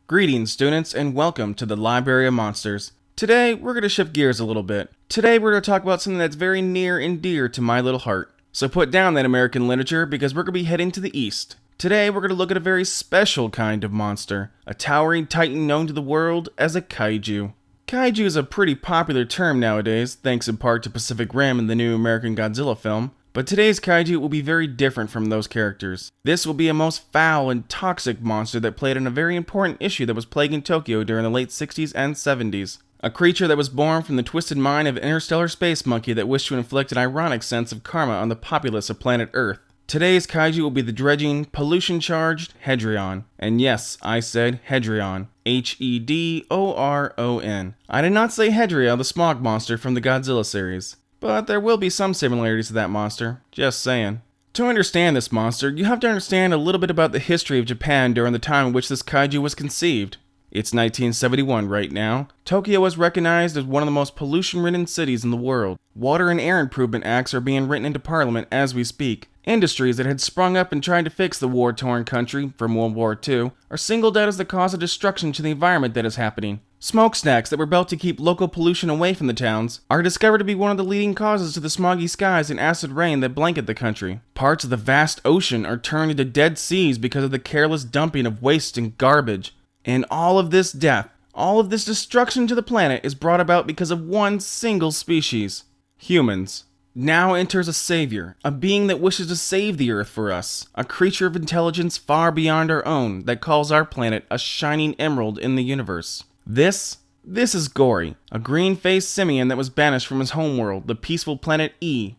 Greetings, students, and welcome to the Library of Monsters. Today, we're going to shift gears a little bit. Today, we're going to talk about something that's very near and dear to my little heart. So put down that American literature because we're going to be heading to the east. Today, we're going to look at a very special kind of monster, a towering titan known to the world as a kaiju. Kaiju is a pretty popular term nowadays, thanks in part to Pacific Rim and the new American Godzilla film. But today's kaiju will be very different from those characters. This will be a most foul and toxic monster that played in a very important issue that was plaguing Tokyo during the late 60s and 70s. A creature that was born from the twisted mind of an interstellar space monkey that wished to inflict an ironic sense of karma on the populace of planet Earth. Today's kaiju will be the dredging, pollution-charged Hedoron. And yes, I said Hedoron. Hedoron. I did not say Hedria, the smog monster from the Godzilla series. But there will be some similarities to that monster, just saying. To understand this monster, you have to understand a little bit about the history of Japan during the time in which this kaiju was conceived. It's 1971 right now. Tokyo is recognized as one of the most pollution-ridden cities in the world. Water and air improvement acts are being written into Parliament as we speak. Industries that had sprung up and tried to fix the war-torn country from World War II are singled out as the cause of destruction to the environment that is happening. Smokestacks that were built to keep local pollution away from the towns are discovered to be one of the leading causes to the smoggy skies and acid rain that blanket the country. Parts of the vast ocean are turned into dead seas because of the careless dumping of waste and garbage. And all of this death, all of this destruction to the planet is brought about because of one single species. Humans. Now enters a savior, a being that wishes to save the Earth for us, a creature of intelligence far beyond our own that calls our planet a shining emerald in the universe. This is Gory, a green-faced simian that was banished from his homeworld, the peaceful planet E.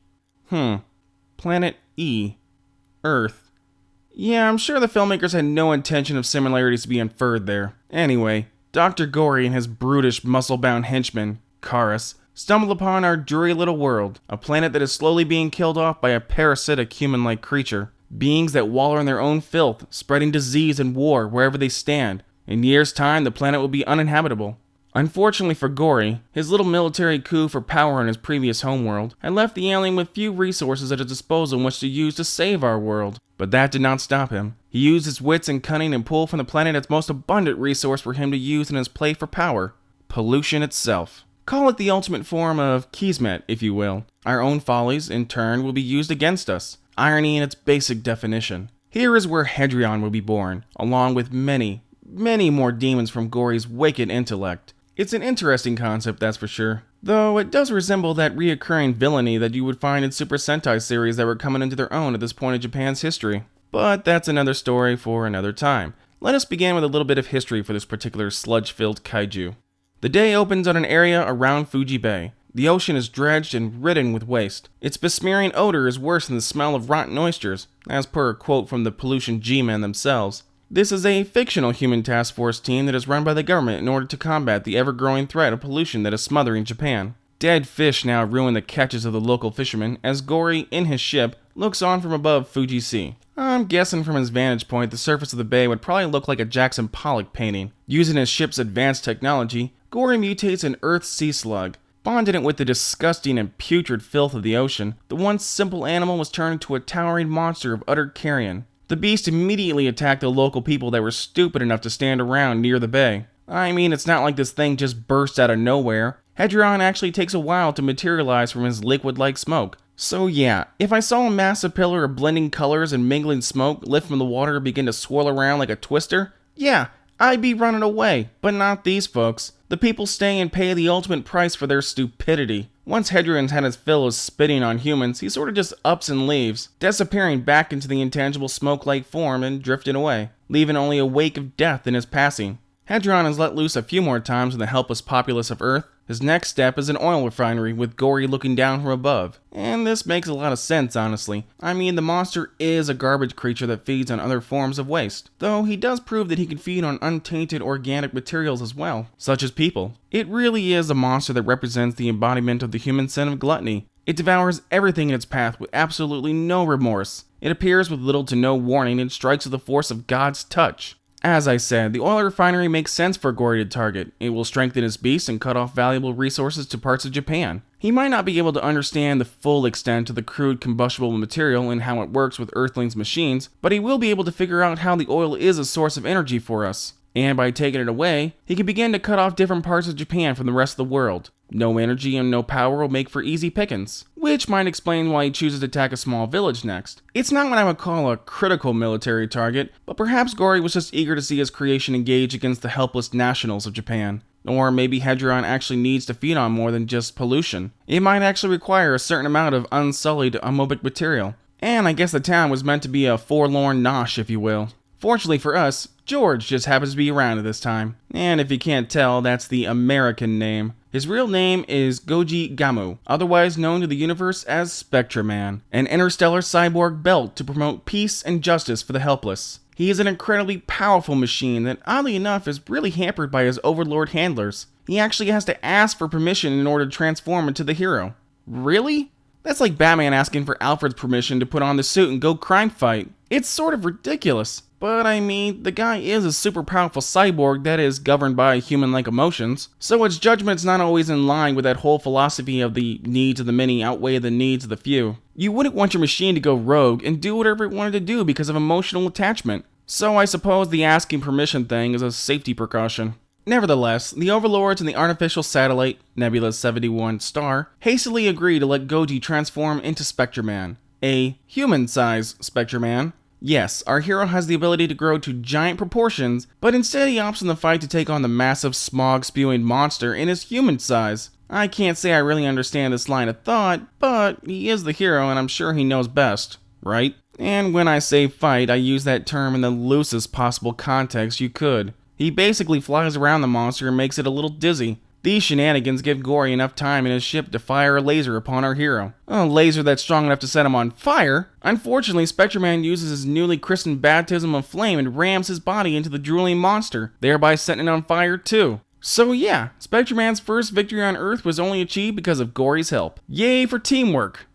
Planet E. Earth. Yeah, I'm sure the filmmakers had no intention of similarities to be inferred there. Anyway, Dr. Gory and his brutish, muscle-bound henchman, Karas, stumble upon our dreary little world, a planet that is slowly being killed off by a parasitic human-like creature. Beings that wallow in their own filth, spreading disease and war wherever they stand. In years' time, the planet will be uninhabitable. Unfortunately for Gory, his little military coup for power in his previous homeworld had left the alien with few resources at his disposal in which to use to save our world. But that did not stop him. He used his wits and cunning and pulled from the planet its most abundant resource for him to use in his play for power: pollution itself. Call it the ultimate form of Kismet, if you will. Our own follies, in turn, will be used against us. Irony in its basic definition. Here is where Hedoron will be born, along with many more demons from Gory's wicked intellect. It's an interesting concept, that's for sure. Though it does resemble that reoccurring villainy that you would find in Super Sentai series that were coming into their own at this point in Japan's history. But that's another story for another time. Let us begin with a little bit of history for this particular sludge-filled kaiju. The day opens on an area around Fuji Bay. The ocean is dredged and ridden with waste. Its besmearing odor is worse than the smell of rotten oysters, as per a quote from the pollution G-men themselves. This is a fictional human task force team that is run by the government in order to combat the ever-growing threat of pollution that is smothering Japan. Dead fish now ruin the catches of the local fishermen as Gory, in his ship, looks on from above Fuji Sea. I'm guessing from his vantage point the surface of the bay would probably look like a Jackson Pollock painting. Using his ship's advanced technology, Gory mutates an Earth sea slug. Bonding it with the disgusting and putrid filth of the ocean, the once simple animal was turned into a towering monster of utter carrion. The beast immediately attacked the local people that were stupid enough to stand around near the bay. I mean, it's not like this thing just burst out of nowhere. Hedoron actually takes a while to materialize from his liquid-like smoke. So yeah, if I saw a massive pillar of blending colors and mingling smoke lift from the water and begin to swirl around like a twister, yeah, I'd be running away. But not these folks. The people stay and pay the ultimate price for their stupidity. Once Hedoron's had his fill of spitting on humans, he sort of just ups and leaves, disappearing back into the intangible smoke-like form and drifting away, leaving only a wake of death in his passing. Hedoron is let loose a few more times in the helpless populace of Earth. His next step is an oil refinery with Gory looking down from above. And this makes a lot of sense, honestly. I mean, the monster is a garbage creature that feeds on other forms of waste, though he does prove that he can feed on untainted organic materials as well, such as people. It really is a monster that represents the embodiment of the human sin of gluttony. It devours everything in its path with absolutely no remorse. It appears with little to no warning and strikes with the force of God's touch. As I said, the oil refinery makes sense for Gory to target. It will strengthen his beast and cut off valuable resources to parts of Japan. He might not be able to understand the full extent of the crude combustible material and how it works with Earthlings' machines, but he will be able to figure out how the oil is a source of energy for us. And by taking it away, he can begin to cut off different parts of Japan from the rest of the world. No energy and no power will make for easy pickings, which might explain why he chooses to attack a small village next. It's not what I would call a critical military target, but perhaps Gori was just eager to see his creation engage against the helpless nationals of Japan. Or maybe Hedoron actually needs to feed on more than just pollution. It might actually require a certain amount of unsullied amoebic material. And I guess the town was meant to be a forlorn nosh, if you will. Fortunately for us, George just happens to be around at this time. And if you can't tell, that's the American name. His real name is Goji Gamu, otherwise known to the universe as Spectreman, an interstellar cyborg built to promote peace and justice for the helpless. He is an incredibly powerful machine that, oddly enough, is really hampered by his overlord handlers. He actually has to ask for permission in order to transform into the hero. Really? That's like Batman asking for Alfred's permission to put on the suit and go crime fight. It's sort of ridiculous. But I mean, the guy is a super powerful cyborg that is governed by human-like emotions, so its judgment's not always in line with that whole philosophy of the needs of the many outweigh the needs of the few. You wouldn't want your machine to go rogue and do whatever it wanted to do because of emotional attachment. So I suppose the asking permission thing is a safety precaution. Nevertheless, the overlords and the artificial satellite, Nebula 71 star, hastily agree to let Goji transform into Spectreman, a human-sized Spectreman. Yes, our hero has the ability to grow to giant proportions, but instead he opts in the fight to take on the massive smog-spewing monster in his human size. I can't say I really understand this line of thought, but he is the hero and I'm sure he knows best, right? And when I say fight, I use that term in the loosest possible context you could. He basically flies around the monster and makes it a little dizzy. These shenanigans give Gori enough time in his ship to fire a laser upon our hero. A laser that's strong enough to set him on fire? Unfortunately, Spectreman uses his newly christened baptism of flame and rams his body into the drooling monster, thereby setting it on fire too. So yeah, Spectreman's first victory on Earth was only achieved because of Gori's help. Yay for teamwork,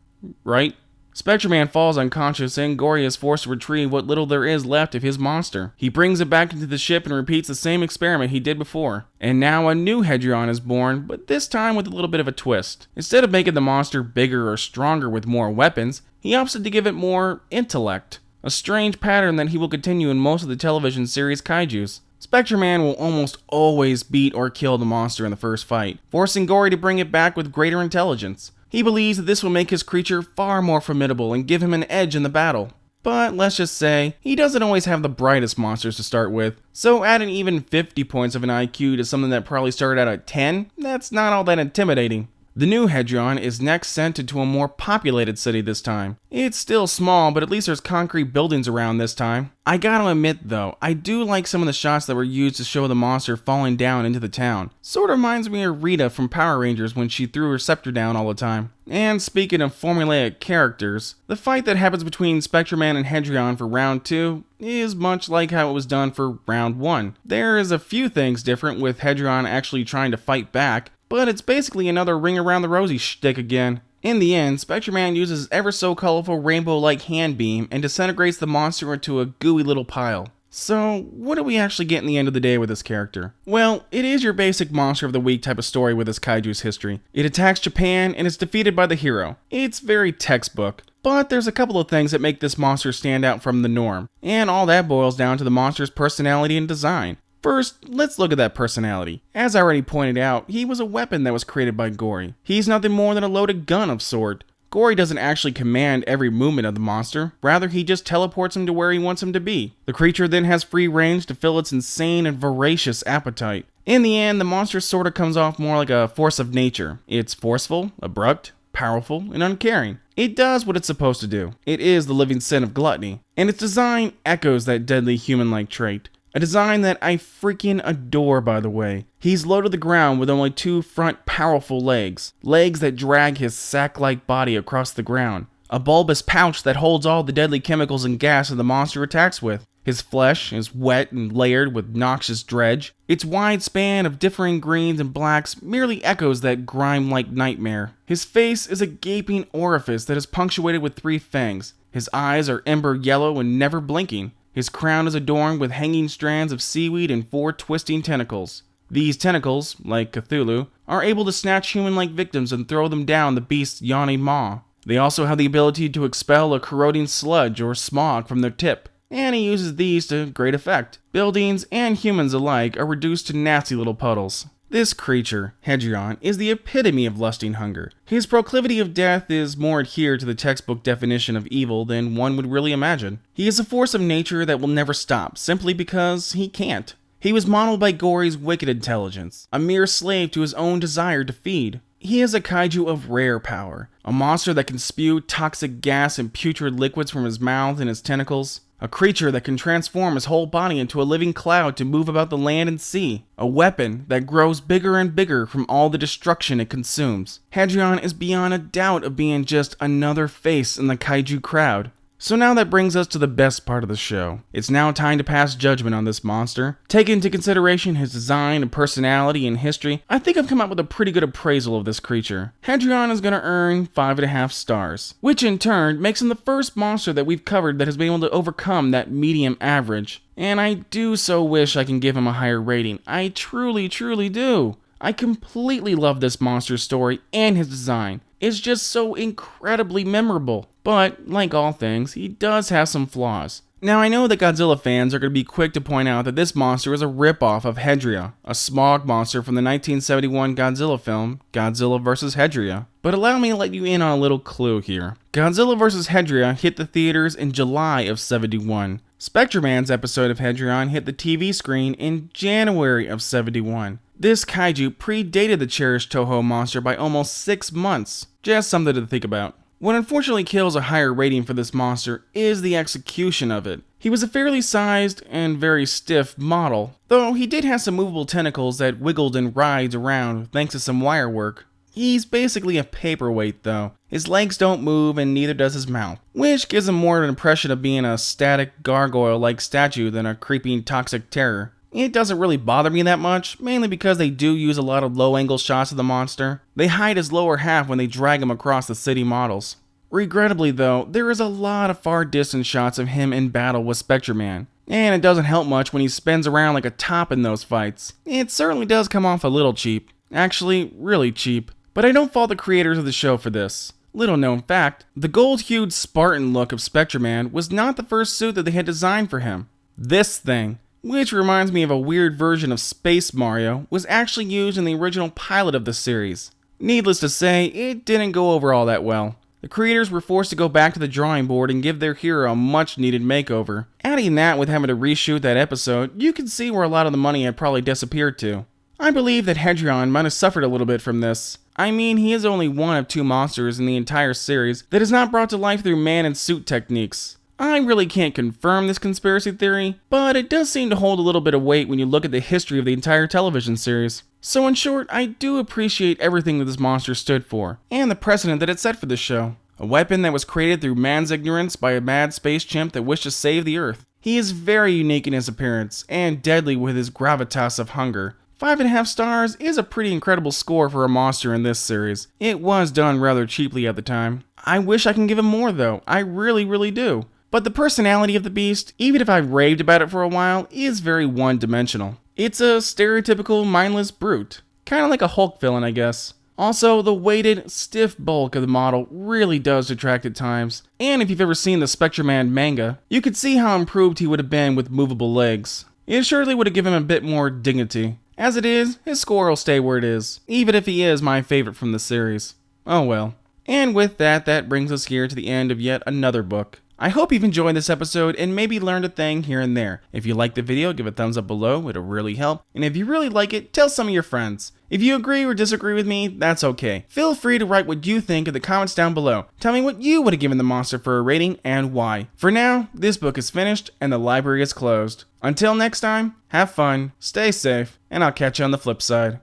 right? Spectreman falls unconscious and Gori is forced to retrieve what little there is left of his monster. He brings it back into the ship and repeats the same experiment he did before. And now a new Hedoron is born, but this time with a little bit of a twist. Instead of making the monster bigger or stronger with more weapons, he opted to give it more intellect. A strange pattern that he will continue in most of the television series kaijus. Spectreman will almost always beat or kill the monster in the first fight, forcing Gori to bring it back with greater intelligence. He believes that this will make his creature far more formidable and give him an edge in the battle. But let's just say, he doesn't always have the brightest monsters to start with, so adding even 50 points of an IQ to something that probably started out at 10, that's not all that intimidating. The new Hedoron is next sent into a more populated city this time. It's still small, but at least there's concrete buildings around this time. I gotta admit though, I do like some of the shots that were used to show the monster falling down into the town. Sort of reminds me of Rita from Power Rangers when she threw her scepter down all the time. And speaking of formulaic characters, the fight that happens between Spectreman and Hedoron for round 2 is much like how it was done for round 1. There is a few things different with Hedoron actually trying to fight back, but it's basically another ring around the rosy shtick again. In the end, Spectreman uses his ever so colorful rainbow-like hand beam and disintegrates the monster into a gooey little pile. So, what do we actually get in the end of the day with this character? Well, it is your basic monster of the week type of story with this kaiju's history. It attacks Japan and is defeated by the hero. It's very textbook, but there's a couple of things that make this monster stand out from the norm, and all that boils down to the monster's personality and design. First, let's look at that personality. As I already pointed out, he was a weapon that was created by Gori. He's nothing more than a loaded gun of sort. Gori doesn't actually command every movement of the monster, rather he just teleports him to where he wants him to be. The creature then has free range to fill its insane and voracious appetite. In the end, the monster sorta comes off more like a force of nature. It's forceful, abrupt, powerful, and uncaring. It does what it's supposed to do. It is the living sin of gluttony, and its design echoes that deadly human-like trait. A design that I freaking adore, by the way. He's low to the ground with only 2 front powerful legs. Legs that drag his sack-like body across the ground. A bulbous pouch that holds all the deadly chemicals and gas that the monster attacks with. His flesh is wet and layered with noxious dredge. Its wide span of differing greens and blacks merely echoes that grime-like nightmare. His face is a gaping orifice that is punctuated with 3 fangs. His eyes are ember yellow and never blinking. His crown is adorned with hanging strands of seaweed and 4 twisting tentacles. These tentacles, like Cthulhu, are able to snatch human-like victims and throw them down the beast's yawning maw. They also have the ability to expel a corroding sludge or smog from their tip. and he uses these to great effect. Buildings and humans alike are reduced to nasty little puddles. This creature, Hedoron, is the epitome of lusting hunger. His proclivity of death is more adhered to the textbook definition of evil than one would really imagine. He is a force of nature that will never stop, simply because he can't. He was modeled by Gory's wicked intelligence, a mere slave to his own desire to feed. He is a kaiju of rare power, a monster that can spew toxic gas and putrid liquids from his mouth and his tentacles. A creature that can transform his whole body into a living cloud to move about the land and sea. A weapon that grows bigger and bigger from all the destruction it consumes. Hedoron is beyond a doubt of being just another face in the kaiju crowd. So now that brings us to the best part of the show. It's now time to pass judgment on this monster. Taking into consideration his design and personality and history, I think I've come up with a pretty good appraisal of this creature. Hedoron is going to earn 5.5 stars, which in turn makes him the first monster that we've covered that has been able to overcome that medium average. And I do so wish I can give him a higher rating. I truly do. I completely love this monster's story and his design. It's just so incredibly memorable. But, like all things, he does have some flaws. Now, I know that Godzilla fans are going to be quick to point out that this monster is a ripoff of Hedria, a smog monster from the 1971 Godzilla film, Godzilla vs. Hedria. But allow me to let you in on a little clue here. Godzilla vs. Hedria hit the theaters in July of '71. Spectreman's episode of Hedoron hit the TV screen in January of '71. This kaiju predated the cherished Toho monster by almost 6 months. Just something to think about. What unfortunately kills a higher rating for this monster is the execution of it. He was a fairly sized and very stiff model, though he did have some movable tentacles that wiggled and writhed around thanks to some wire work. He's basically a paperweight though. His legs don't move and neither does his mouth, which gives him more of an impression of being a static gargoyle-like statue than a creeping toxic terror. It doesn't really bother me that much, mainly because they do use a lot of low-angle shots of the monster. They hide his lower half when they drag him across the city models. Regrettably though, there is a lot of far-distance shots of him in battle with Spectreman, and it doesn't help much when he spins around like a top in those fights. It certainly does come off a little cheap. Actually, really cheap. But I don't fault the creators of the show for this. Little known fact, the gold-hued Spartan look of Spectreman was not the first suit that they had designed for him. This thing, which reminds me of a weird version of Space Mario, was actually used in the original pilot of the series. Needless to say, it didn't go over all that well. The creators were forced to go back to the drawing board and give their hero a much-needed makeover. Adding that with having to reshoot that episode, you can see where a lot of the money had probably disappeared to. I believe that Hedoron might have suffered a little bit from this. I mean, he is only one of 2 monsters in the entire series that is not brought to life through man-in-suit techniques. I really can't confirm this conspiracy theory, but it does seem to hold a little bit of weight when you look at the history of the entire television series. So in short, I do appreciate everything that this monster stood for, and the precedent that it set for this show. A weapon that was created through man's ignorance by a mad space chimp that wished to save the Earth. He is very unique in his appearance, and deadly with his gravitas of hunger. 5.5 stars is a pretty incredible score for a monster in this series. It was done rather cheaply at the time. I wish I can give him more though, I really do. But the personality of the beast, even if I've raved about it for a while, is very one-dimensional. It's a stereotypical mindless brute. Kinda like a Hulk villain, I guess. Also, the weighted, stiff bulk of the model really does detract at times. And if you've ever seen the Spectreman manga, you could see how improved he would have been with movable legs. It surely would have given him a bit more dignity. As it is, his score will stay where it is, even if he is my favorite from the series. Oh well. And with that, that brings us here to the end of yet another book. I hope you've enjoyed this episode and maybe learned a thing here and there. If you liked the video, give a thumbs up below, it'll really help. And if you really like it, tell some of your friends. If you agree or disagree with me, that's okay. Feel free to write what you think in the comments down below. Tell me what you would have given the monster for a rating and why. For now, this book is finished and the library is closed. Until next time, have fun, stay safe, and I'll catch you on the flip side.